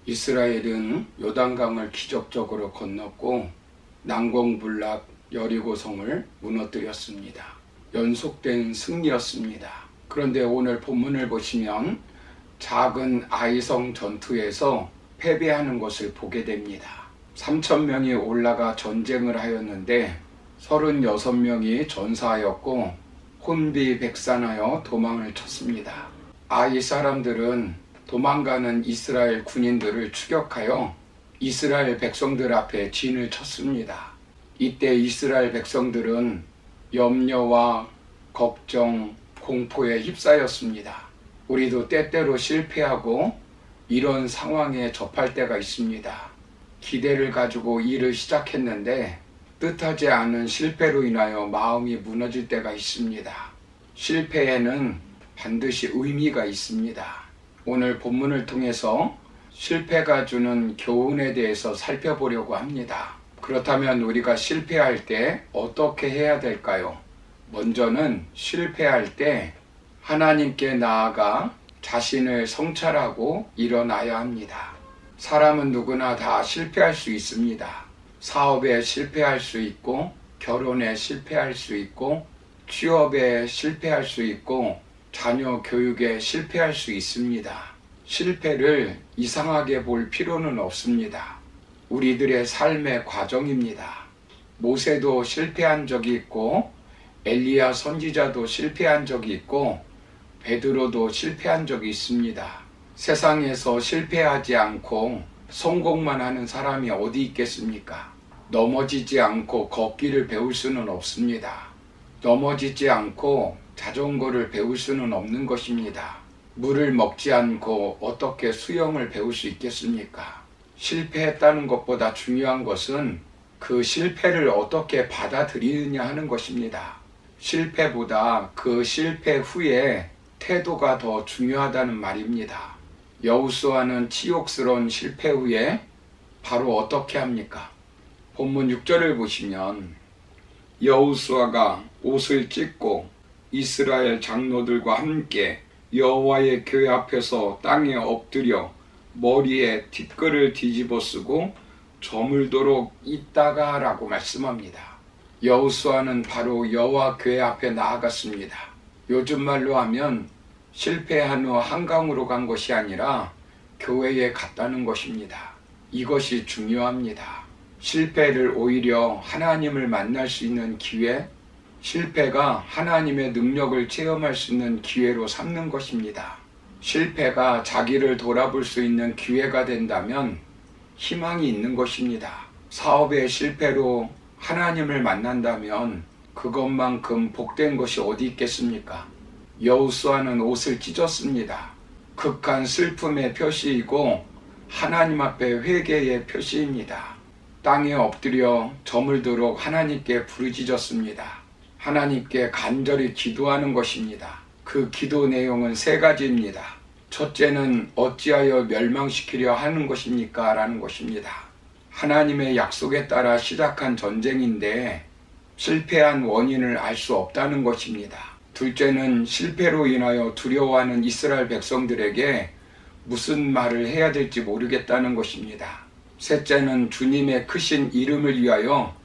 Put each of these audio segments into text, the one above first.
이스라엘은 요단강을 기적적으로 건넜고 난공불락 여리고성을 무너뜨렸습니다. 연속된 승리였습니다. 그런데 오늘 본문을 보시면 작은 아이성 전투에서 패배하는 것을 보게 됩니다. 3,000명이 올라가 전쟁을 하였는데 36명이 전사하였고 혼비백산하여 도망을 쳤습니다. 아이 사람들은 도망가는 이스라엘 군인들을 추격하여 이스라엘 백성들 앞에 진을 쳤습니다. 이때 이스라엘 백성들은 염려와 걱정, 공포에 휩싸였습니다. 우리도 때때로 실패하고 이런 상황에 접할 때가 있습니다. 기대를 가지고 일을 시작했는데 뜻하지 않은 실패로 인하여 마음이 무너질 때가 있습니다. 실패에는 반드시 의미가 있습니다. 오늘 본문을 통해서 실패가 주는 교훈에 대해서 살펴보려고 합니다. 그렇다면 우리가 실패할 때 어떻게 해야 될까요? 먼저는 실패할 때 하나님께 나아가 자신을 성찰하고 일어나야 합니다. 사람은 누구나 다 실패할 수 있습니다. 사업에 실패할 수 있고, 결혼에 실패할 수 있고, 취업에 실패할 수 있고, 자녀 교육에 실패할 수 있습니다. 실패를 이상하게 볼 필요는 없습니다. 우리들의 삶의 과정입니다. 모세도 실패한 적이 있고, 엘리야 선지자도 실패한 적이 있고, 베드로도 실패한 적이 있습니다. 세상에서 실패하지 않고 성공만 하는 사람이 어디 있겠습니까? 넘어지지 않고 걷기를 배울 수는 없습니다. 넘어지지 않고 자전거를 배울 수는 없는 것입니다. 물을 먹지 않고 어떻게 수영을 배울 수 있겠습니까? 실패했다는 것보다 중요한 것은 그 실패를 어떻게 받아들이느냐 하는 것입니다. 실패보다 그 실패 후에 태도가 더 중요하다는 말입니다. 여호수아는 치욕스러운 실패 후에 바로 어떻게 합니까? 본문 6절을 보시면 여호수아가 옷을 찢고 이스라엘 장로들과 함께 여호와의 교회 앞에서 땅에 엎드려 머리에 티끌을 뒤집어 쓰고 저물도록 있다가 라고 말씀합니다. 여호수아는 바로 여호와 교회 앞에 나아갔습니다. 요즘 말로 하면 실패한 후 한강으로 간 것이 아니라 교회에 갔다는 것입니다. 이것이 중요합니다. 실패를 오히려 하나님을 만날 수 있는 기회, 실패가 하나님의 능력을 체험할 수 있는 기회로 삼는 것입니다. 실패가 자기를 돌아볼 수 있는 기회가 된다면 희망이 있는 것입니다. 사업의 실패로 하나님을 만난다면 그것만큼 복된 것이 어디 있겠습니까? 여호수아는 옷을 찢었습니다. 극한 슬픔의 표시이고 하나님 앞에 회개의 표시입니다. 땅에 엎드려 저물도록 하나님께 부르짖었습니다. 하나님께 간절히 기도하는 것입니다. 그 기도 내용은 3가지입니다. 첫째는 어찌하여 멸망시키려 하는 것입니까? 라는 것입니다. 하나님의 약속에 따라 시작한 전쟁인데 실패한 원인을 알 수 없다는 것입니다. 둘째는 실패로 인하여 두려워하는 이스라엘 백성들에게 무슨 말을 해야 될지 모르겠다는 것입니다. 셋째는 주님의 크신 이름을 위하여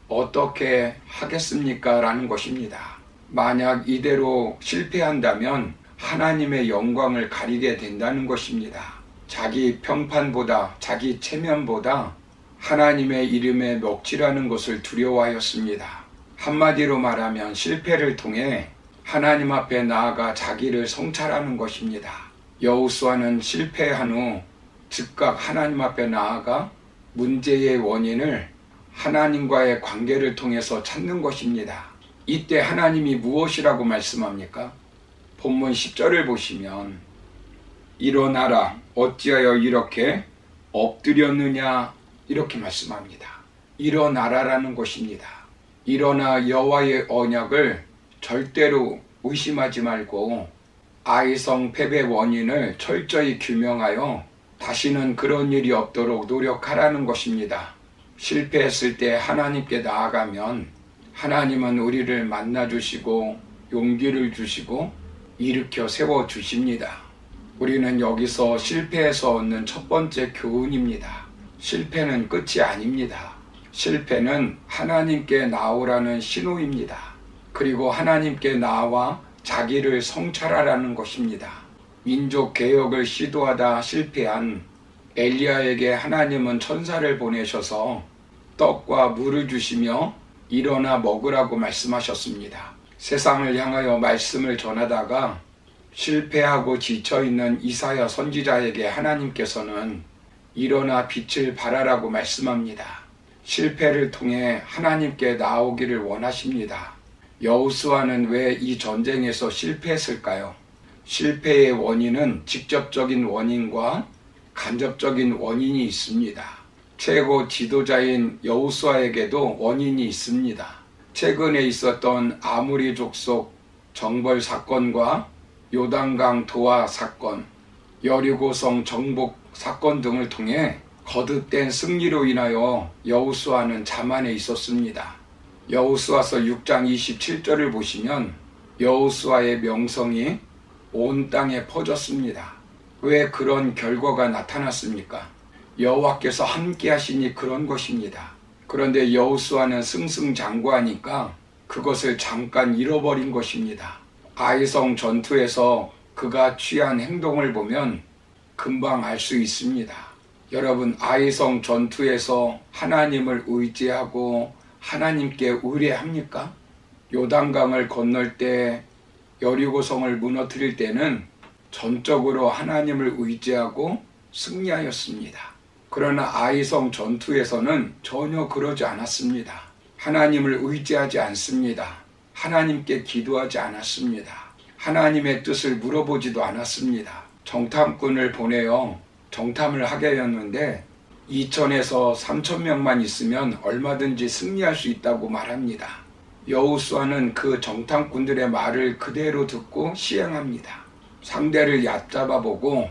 어떻게 하겠습니까? 라는 것입니다. 만약 이대로 실패한다면 하나님의 영광을 가리게 된다는 것입니다. 자기 평판보다 자기 체면보다 하나님의 이름에 먹칠하는 것을 두려워하였습니다. 한마디로 말하면 실패를 통해 하나님 앞에 나아가 자기를 성찰하는 것입니다. 여호수아는 실패한 후 즉각 하나님 앞에 나아가 문제의 원인을 하나님과의 관계를 통해서 찾는 것입니다. 이때 하나님이 무엇이라고 말씀합니까? 본문 10절을 보시면 일어나라 어찌하여 이렇게 엎드렸느냐 이렇게 말씀합니다. 일어나라라는 것입니다. 일어나 여호와의 언약을 절대로 의심하지 말고 아이성 패배 원인을 철저히 규명하여 다시는 그런 일이 없도록 노력하라는 것입니다. 실패했을 때 하나님께 나아가면 하나님은 우리를 만나주시고 용기를 주시고 일으켜 세워주십니다. 우리는 여기서 실패에서 얻는 첫 번째 교훈입니다. 실패는 끝이 아닙니다. 실패는 하나님께 나오라는 신호입니다. 그리고 하나님께 나와 자기를 성찰하라는 것입니다. 민족 개혁을 시도하다 실패한 엘리야에게 하나님은 천사를 보내셔서 떡과 물을 주시며 일어나 먹으라고 말씀하셨습니다. 세상을 향하여 말씀을 전하다가 실패하고 지쳐있는 이사야 선지자에게 하나님께서는 일어나 빛을 발하라고 말씀합니다. 실패를 통해 하나님께 나오기를 원하십니다. 여호수아는 왜 이 전쟁에서 실패했을까요? 실패의 원인은 직접적인 원인과 간접적인 원인이 있습니다. 최고 지도자인 여호수아에게도 원인이 있습니다. 최근에 있었던 아모리 족속 정벌 사건과 요단강 도하 사건, 여리고성 정복 사건 등을 통해 거듭된 승리로 인하여 여호수아는 자만해 있었습니다. 여호수아서 6장 27절을 보시면 여호수아의 명성이 온 땅에 퍼졌습니다. 왜 그런 결과가 나타났습니까? 여호와께서 함께 하시니 그런 것입니다. 그런데 여호수아는 승승장구하니까 그것을 잠깐 잃어버린 것입니다. 아이성 전투에서 그가 취한 행동을 보면 금방 알 수 있습니다. 여러분, 아이성 전투에서 하나님을 의지하고 하나님께 의뢰합니까? 요단강을 건널 때, 여리고성을 무너뜨릴 때는 전적으로 하나님을 의지하고 승리하였습니다. 그러나 아이성 전투에서는 전혀 그러지 않았습니다. 하나님을 의지하지 않습니다. 하나님께 기도하지 않았습니다. 하나님의 뜻을 물어보지도 않았습니다. 정탐꾼을 보내어 정탐을 하게 되었는데 2,000에서 3,000명만 있으면 얼마든지 승리할 수 있다고 말합니다. 여호수아는 그 정탐꾼들의 말을 그대로 듣고 시행합니다. 상대를 얕잡아 보고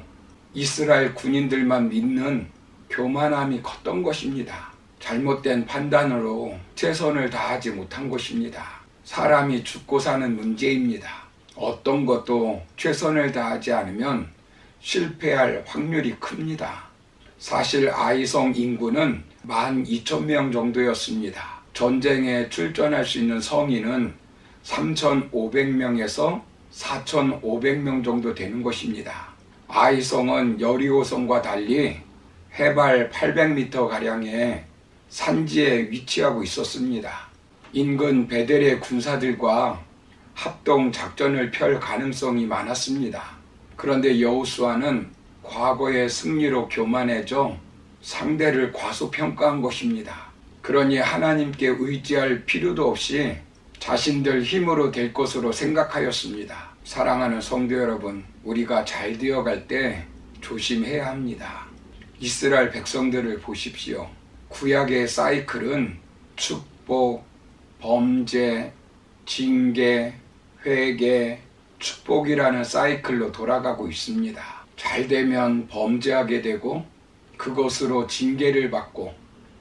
이스라엘 군인들만 믿는 교만함이 컸던 것입니다. 잘못된 판단으로 최선을 다하지 못한 것입니다. 사람이 죽고 사는 문제입니다. 어떤 것도 최선을 다하지 않으면 실패할 확률이 큽니다. 사실 아이성 인구는 12,000명 정도였습니다. 전쟁에 출전할 수 있는 성인은 3,500명에서 4,500명 정도 되는 것입니다. 아이성은 여리고성과 달리 해발 800m가량의 산지에 위치하고 있었습니다. 인근 베델의 군사들과 합동 작전을 펼 가능성이 많았습니다. 그런데 여호수아는 과거의 승리로 교만해져 상대를 과소평가한 것입니다. 그러니 하나님께 의지할 필요도 없이 자신들 힘으로 될 것으로 생각하였습니다. 사랑하는 성도 여러분, 우리가 잘 되어갈 때 조심해야 합니다. 이스라엘 백성들을 보십시오. 구약의 사이클은 축복, 범죄, 징계, 회개, 축복이라는 사이클로 돌아가고 있습니다. 잘 되면 범죄하게 되고 그것으로 징계를 받고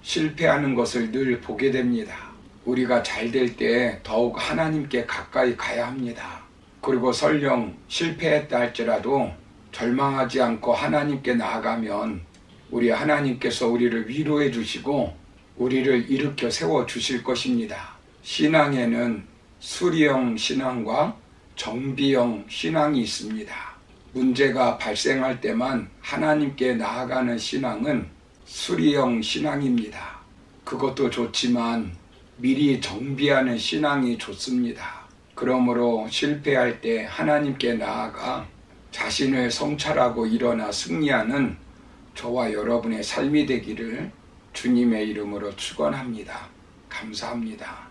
실패하는 것을 늘 보게 됩니다. 우리가 잘 될 때 더욱 하나님께 가까이 가야 합니다. 그리고 설령 실패했다 할지라도 절망하지 않고 하나님께 나아가면 우리 하나님께서 우리를 위로해 주시고 우리를 일으켜 세워 주실 것입니다. 신앙에는 수리형 신앙과 정비형 신앙이 있습니다. 문제가 발생할 때만 하나님께 나아가는 신앙은 수리형 신앙입니다. 그것도 좋지만 미리 정비하는 신앙이 좋습니다. 그러므로 실패할 때 하나님께 나아가 자신을 성찰하고 일어나 승리하는 저와 여러분의 삶이 되기를 주님의 이름으로 축원합니다. 감사합니다.